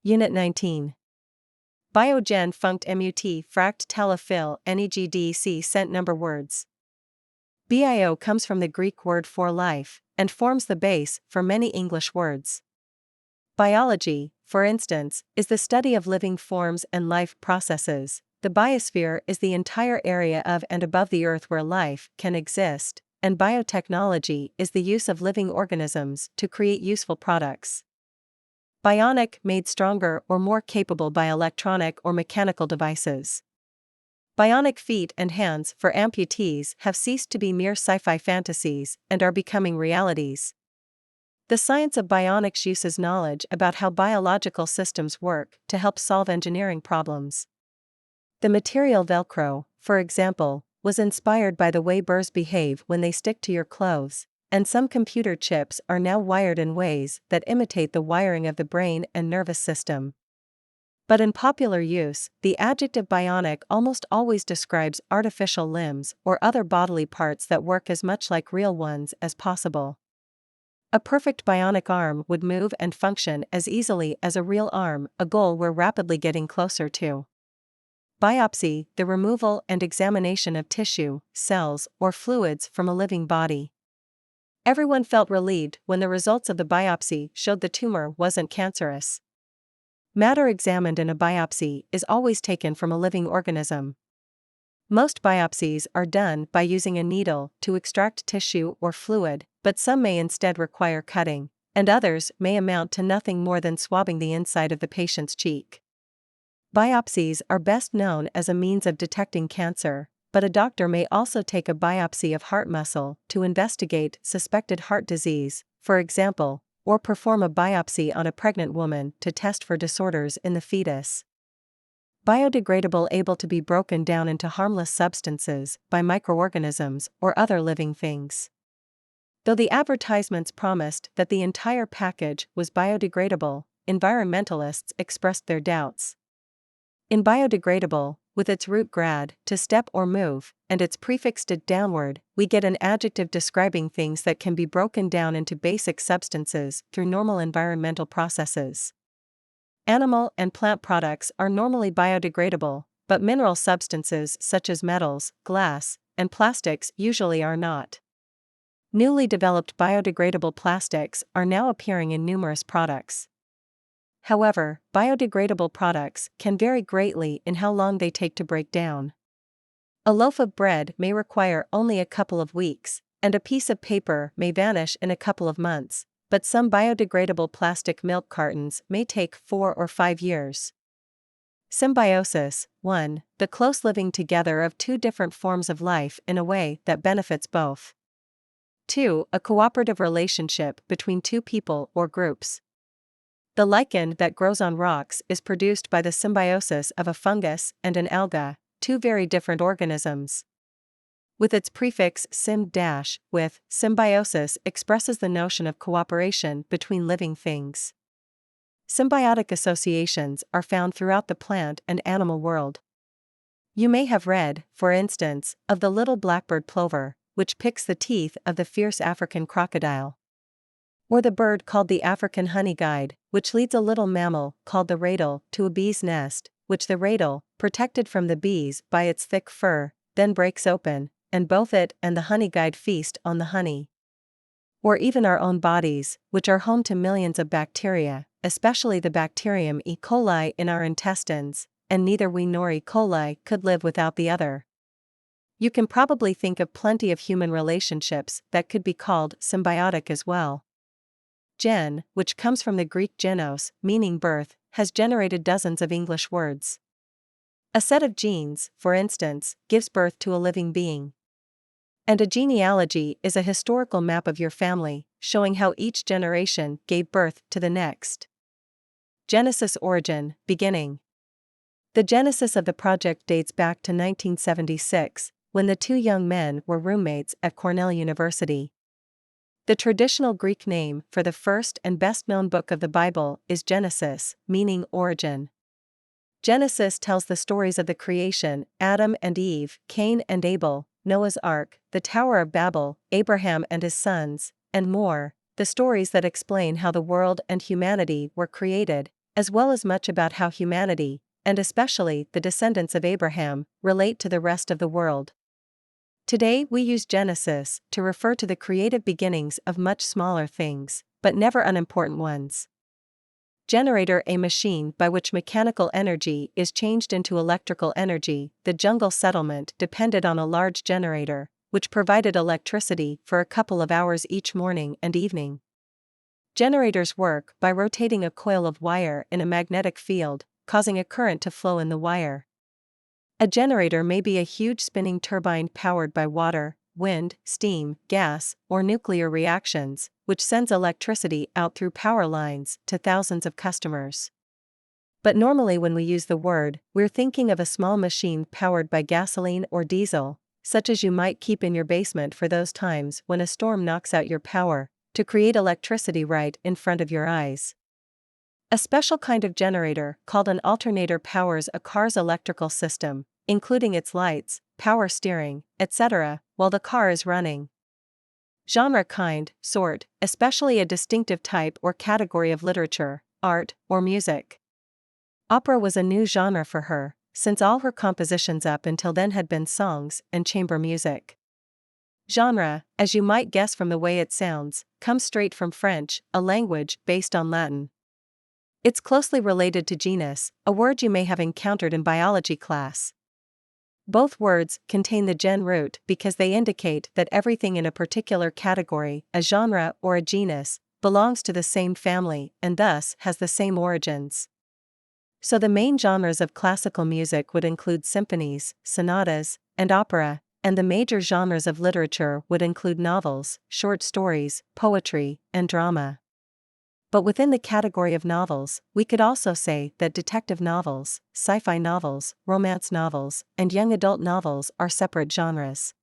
Unit 19. Biogen funct mut fract telefil negdc cent number words. Bio comes from the Greek word for life, and forms the base for many English words. Biology, for instance, is the study of living forms and life processes. The biosphere is the entire area of and above the Earth where life can exist, and biotechnology is the use of living organisms to create useful products. Bionic, made stronger or more capable by electronic or mechanical devices. Bionic feet and hands for amputees have ceased to be mere sci-fi fantasies and are becoming realities. The science of bionics uses knowledge about how biological systems work to help solve engineering problems. The material Velcro, for example, was inspired by the way burrs behave when they stick to your clothes, and some computer chips are now wired in ways that imitate the wiring of the brain and nervous system. But in popular use, the adjective bionic almost always describes artificial limbs or other bodily parts that work as much like real ones as possible. A perfect bionic arm would move and function as easily as a real arm, a goal we're rapidly getting closer to. Biopsy, the removal and examination of tissue, cells, or fluids from a living body. Everyone felt relieved when the results of the biopsy showed the tumor wasn't cancerous. Matter examined in a biopsy is always taken from a living organism. Most biopsies are done by using a needle to extract tissue or fluid, but some may instead require cutting, and others may amount to nothing more than swabbing the inside of the patient's cheek. Biopsies are best known as a means of detecting cancer, but a doctor may also take a biopsy of heart muscle to investigate suspected heart disease, for example, or perform a biopsy on a pregnant woman to test for disorders in the fetus. Biodegradable, able to be broken down into harmless substances by microorganisms or other living things. Though the advertisements promised that the entire package was biodegradable, environmentalists expressed their doubts. In biodegradable, with its root grad, to step or move, and its prefix did downward, we get an adjective describing things that can be broken down into basic substances through normal environmental processes. Animal and plant products are normally biodegradable, but mineral substances such as metals, glass, and plastics usually are not. Newly developed biodegradable plastics are now appearing in numerous products. However, biodegradable products can vary greatly in how long they take to break down. A loaf of bread may require only a couple of weeks, and a piece of paper may vanish in a couple of months, but some biodegradable plastic milk cartons may take 4 or 5 years. Symbiosis: 1. The close living together of two different forms of life in a way that benefits both. 2. A cooperative relationship between two people or groups. The lichen that grows on rocks is produced by the symbiosis of a fungus and an alga, two very different organisms. With its prefix sym-, with, symbiosis expresses the notion of cooperation between living things. Symbiotic associations are found throughout the plant and animal world. You may have read, for instance, of the little blackbird plover, which picks the teeth of the fierce African crocodile. Or the bird called the African honey guide, which leads a little mammal called the radle to a bee's nest, which the radle, protected from the bees by its thick fur, then breaks open, and both it and the honey guide feast on the honey. Or even our own bodies, which are home to millions of bacteria, especially the bacterium E. coli in our intestines, and neither we nor E. coli could live without the other. You can probably think of plenty of human relationships that could be called symbiotic as well. Gen, which comes from the Greek genos, meaning birth, has generated dozens of English words. A set of genes, for instance, gives birth to a living being. And a genealogy is a historical map of your family, showing how each generation gave birth to the next. Genesis: origin, beginning. The genesis of the project dates back to 1976, when the two young men were roommates at Cornell University. The traditional Greek name for the first and best-known book of the Bible is Genesis, meaning origin. Genesis tells the stories of the creation, Adam and Eve, Cain and Abel, Noah's Ark, the Tower of Babel, Abraham and his sons, and more, the stories that explain how the world and humanity were created, as well as much about how humanity, and especially the descendants of Abraham, relate to the rest of the world. Today we use Genesis to refer to the creative beginnings of much smaller things, but never unimportant ones. Generator, a machine by which mechanical energy is changed into electrical energy. The jungle settlement depended on a large generator, which provided electricity for a couple of hours each morning and evening. Generators work by rotating a coil of wire in a magnetic field, causing a current to flow in the wire. A generator may be a huge spinning turbine powered by water, wind, steam, gas, or nuclear reactions, which sends electricity out through power lines to thousands of customers. But normally when we use the word, we're thinking of a small machine powered by gasoline or diesel, such as you might keep in your basement for those times when a storm knocks out your power, to create electricity right in front of your eyes. A special kind of generator, called an alternator, powers a car's electrical system, including its lights, power steering, etc., while the car is running. Genre, kind, sort, especially a distinctive type or category of literature, art, or music. Opera was a new genre for her, since all her compositions up until then had been songs and chamber music. Genre, as you might guess from the way it sounds, comes straight from French, a language based on Latin. It's closely related to genus, a word you may have encountered in biology class. Both words contain the gen root because they indicate that everything in a particular category, a genre or a genus, belongs to the same family and thus has the same origins. So the main genres of classical music would include symphonies, sonatas, and opera, and the major genres of literature would include novels, short stories, poetry, and drama. But within the category of novels, we could also say that detective novels, sci-fi novels, romance novels, and young adult novels are separate genres.